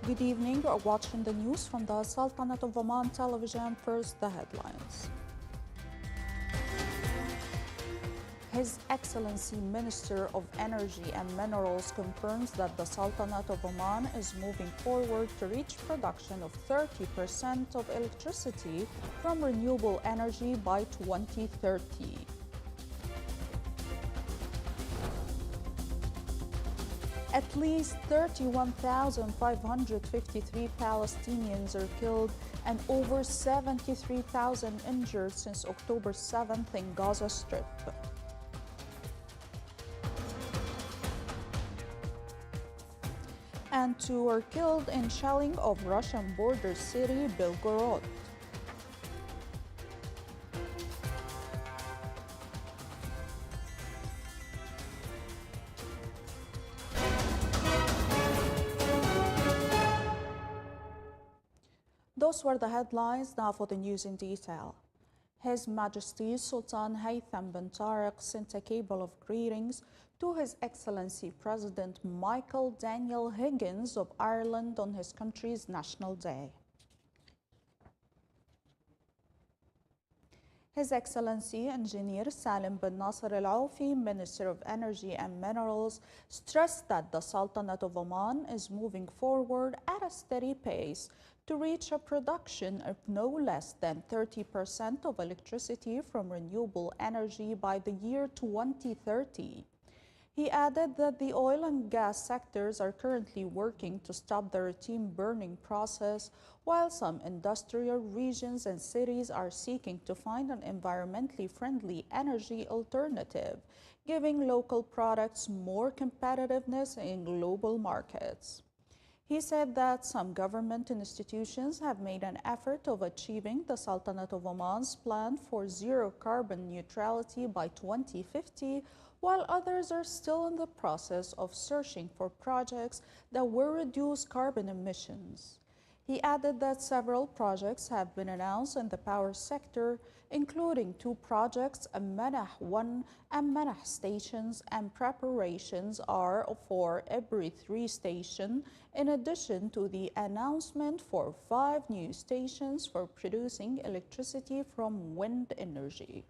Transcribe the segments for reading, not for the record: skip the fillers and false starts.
Good evening. You are watching the news from the Sultanate of Oman television. First, the headlines. His Excellency Minister of Energy and Minerals confirms that the Sultanate of Oman is moving forward to reach production of 30% of electricity from renewable energy by 2030. At least 31,553 Palestinians are killed and over 73,000 injured since October 7th in Gaza Strip. And two were killed in shelling of Russian border city Belgorod. Those were the headlines. Now for the news in detail. His Majesty Sultan Haytham bin Tariq sent a cable of greetings to His Excellency President Michael Daniel Higgins of Ireland on his country's National Day. His Excellency Engineer Salim bin Nasser Al Aufi, Minister of Energy and Minerals, stressed that the Sultanate of Oman is moving forward at a steady pace to reach a production of no less than 30% of electricity from renewable energy by the year 2030. He added that the oil and gas sectors are currently working to stop the routine burning process, while some industrial regions and cities are seeking to find an environmentally friendly energy alternative, giving local products more competitiveness in global markets. He said that some government institutions have made an effort of achieving the Sultanate of Oman's plan for zero carbon neutrality by 2050, while others are still in the process of searching for projects that will reduce carbon emissions. He added that several projects have been announced in the power sector, including two projects, Manah 1 and Manah stations, and preparations are for every 3 stations, in addition to the announcement for 5 new stations for producing electricity from wind energy.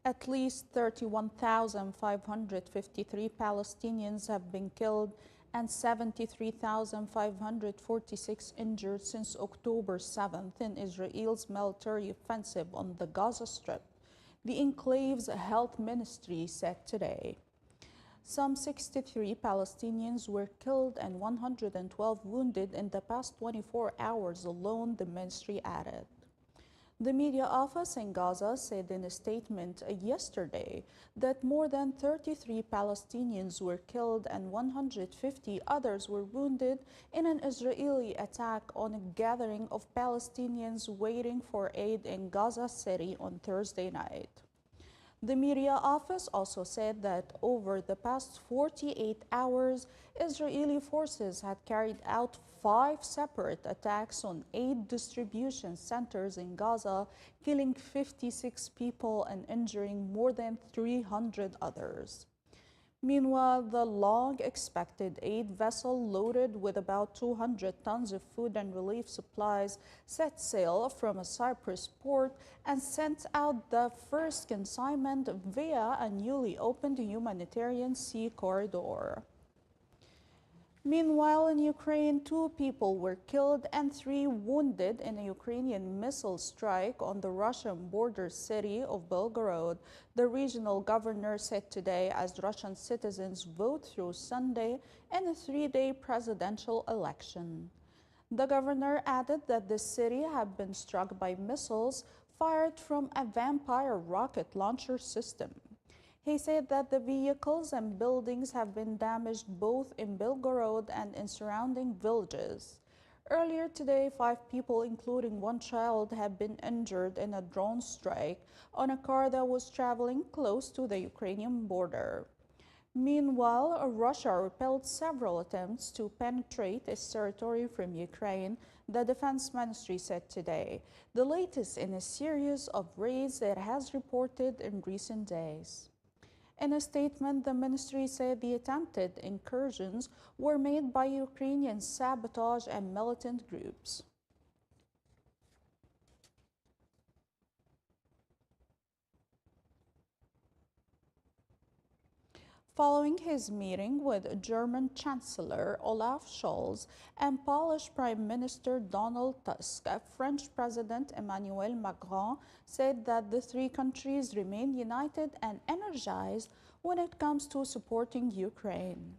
At least 31,553 Palestinians have been killed and 73,546 injured since October 7th in Israel's military offensive on the Gaza Strip, the enclave's health ministry said today. Some 63 Palestinians were killed and 112 wounded in the past 24 hours alone, the ministry added. The media office in Gaza said in a statement yesterday that more than 33 Palestinians were killed and 150 others were wounded in an Israeli attack on a gathering of Palestinians waiting for aid in Gaza City on Thursday night. The media office also said that over the past 48 hours, Israeli forces had carried out 5 separate attacks on 8 distribution centers in Gaza, killing 56 people and injuring more than 300 others. Meanwhile, the long-expected aid vessel loaded with about 200 tons of food and relief supplies set sail from a Cyprus port and sent out the first consignment via a newly opened humanitarian sea corridor. Meanwhile, in Ukraine, 2 people were killed and 3 wounded in a Ukrainian missile strike on the Russian border city of Belgorod, the regional governor said today, as Russian citizens vote through Sunday in a 3-day presidential election. The governor added that the city had been struck by missiles fired from a Vampire rocket launcher system. He said that the vehicles and buildings have been damaged both in Belgorod and in surrounding villages. Earlier today, 5 people, including 1 child, have been injured in a drone strike on a car that was traveling close to the Ukrainian border. Meanwhile, Russia repelled several attempts to penetrate its territory from Ukraine the Defense Ministry said today, the latest in a series of raids it has reported in recent days. In a statement, the ministry said the attempted incursions were made by Ukrainian sabotage and militant groups. Following his meeting with German Chancellor Olaf Scholz and Polish Prime Minister Donald Tusk, French President Emmanuel Macron said that the three countries remain united and energized when it comes to supporting Ukraine.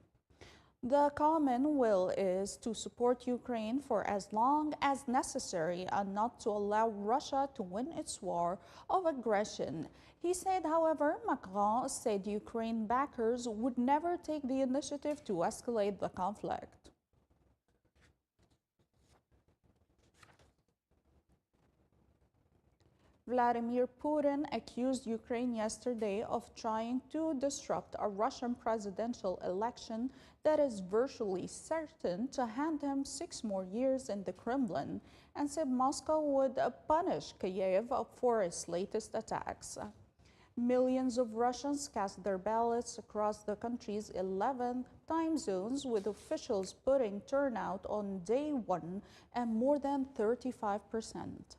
The common will is to support Ukraine for as long as necessary and not to allow Russia to win its war of aggression. He said, however, Macron said Ukraine backers would never take the initiative to escalate the conflict. Vladimir Putin accused Ukraine yesterday of trying to disrupt a Russian presidential election that is virtually certain to hand him 6 more years in the Kremlin, and said Moscow would punish Kiev for its latest attacks. Millions of Russians cast their ballots across the country's 11 time zones, with officials putting turnout on day one at more than 35%.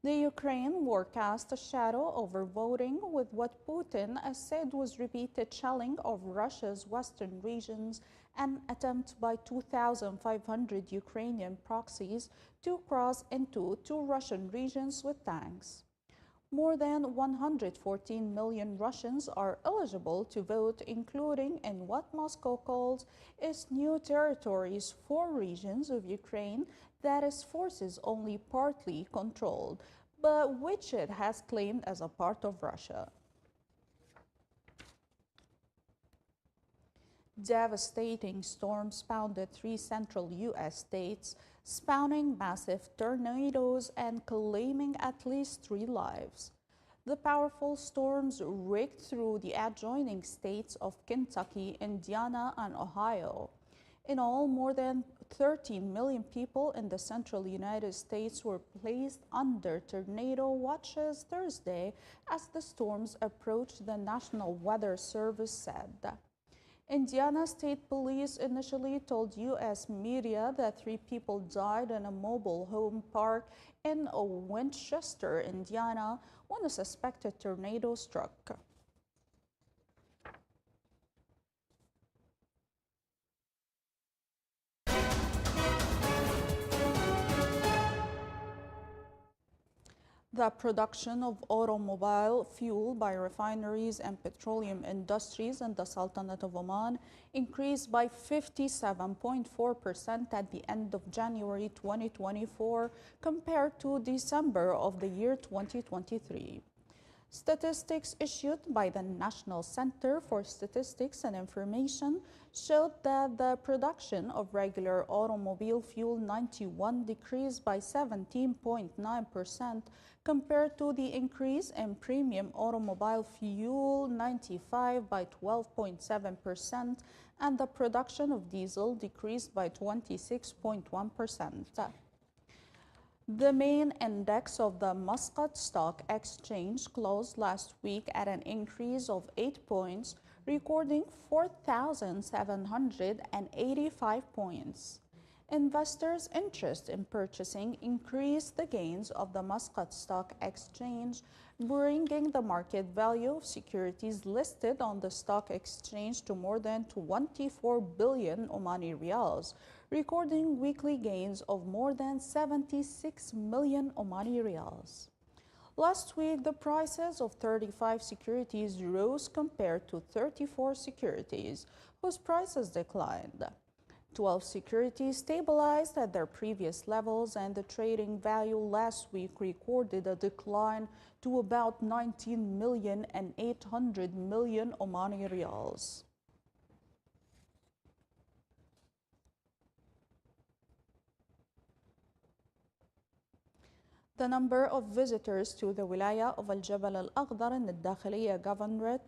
The Ukraine war cast a shadow over voting, with what Putin said was repeated shelling of Russia's western regions, an attempt by 2,500 Ukrainian proxies to cross into 2 Russian regions with tanks. More than 114 million Russians are eligible to vote, including in what Moscow calls its new territories, 4 regions of Ukraine that its forces only partly controlled, but which it has claimed as a part of Russia. Devastating storms pounded 3 central U.S. states, spawning massive tornadoes and claiming at least 3 lives. The powerful storms raked through the adjoining states of Kentucky, Indiana, and Ohio. In all, more than 13 million people in the central United States were placed under tornado watches Thursday as the storms approached, the National Weather Service said. Indiana State Police initially told U.S. media that 3 people died in a mobile home park in Winchester, Indiana, when a suspected tornado struck. The production of automobile fuel by refineries and petroleum industries in the Sultanate of Oman increased by 57.4% at the end of January 2024 compared to December of the year 2023. Statistics issued by the National Center for Statistics and Information showed that the production of regular automobile fuel 91 decreased by 17.9% compared to the increase in premium automobile fuel 95 by 12.7%, and the production of diesel decreased by 26.1%. The main index of the Muscat Stock Exchange closed last week at an increase of 8 points, recording 4,785 points. Investors' interest in purchasing increased the gains of the Muscat Stock Exchange, bringing the market value of securities listed on the stock exchange to more than 24 billion Omani riyals, recording weekly gains of more than 76 million Omani riyals. Last week, the prices of 35 securities rose compared to 34 securities, whose prices declined. 12 securities stabilized at their previous levels, and the trading value last week recorded a decline to about 19,800 million Omani riyals. The number of visitors to the Wilaya of Al-Jabal Al-Akhdar in the Dakhiliya Governorate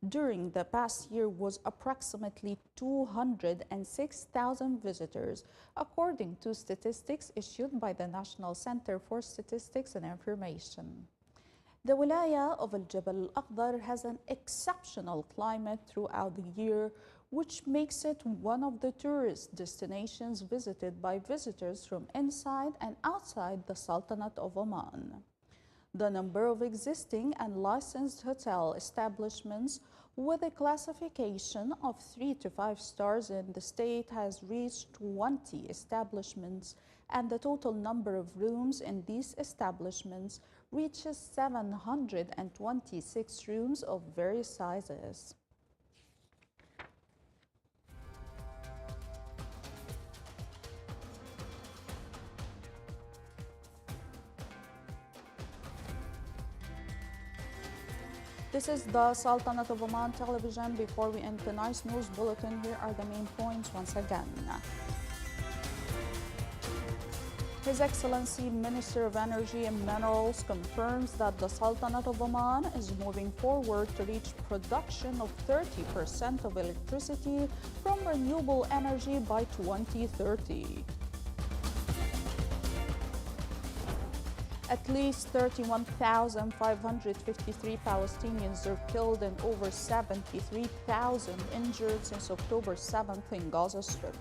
during the past year was approximately 206,000 visitors, according to statistics issued by the National Center for Statistics and Information. The Wilaya of Al-Jabal Al-Akhdar has an exceptional climate throughout the year, which makes it one of the tourist destinations visited by visitors from inside and outside the Sultanate of Oman. The number of existing and licensed hotel establishments with a classification of 3 to 5 stars in the state has reached 20 establishments, and the total number of rooms in these establishments reaches 726 rooms of various sizes. This is the Sultanate of Oman television. Before we end tonight's news bulletin, here are the main points once again. His Excellency Minister of Energy and Minerals confirms that the Sultanate of Oman is moving forward to reach production of 30% of electricity from renewable energy by 2030. At least 31,553 Palestinians are killed and over 73,000 injured since October 7th in Gaza Strip.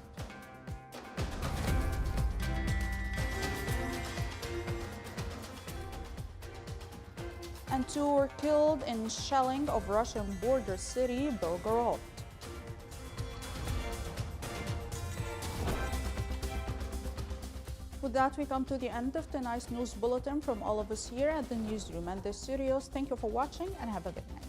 And 2 were killed in shelling of Russian border city Belgorod. With that, we come to the end of tonight's news bulletin from all of us here at the newsroom and the studios. Thank you for watching and have a good night.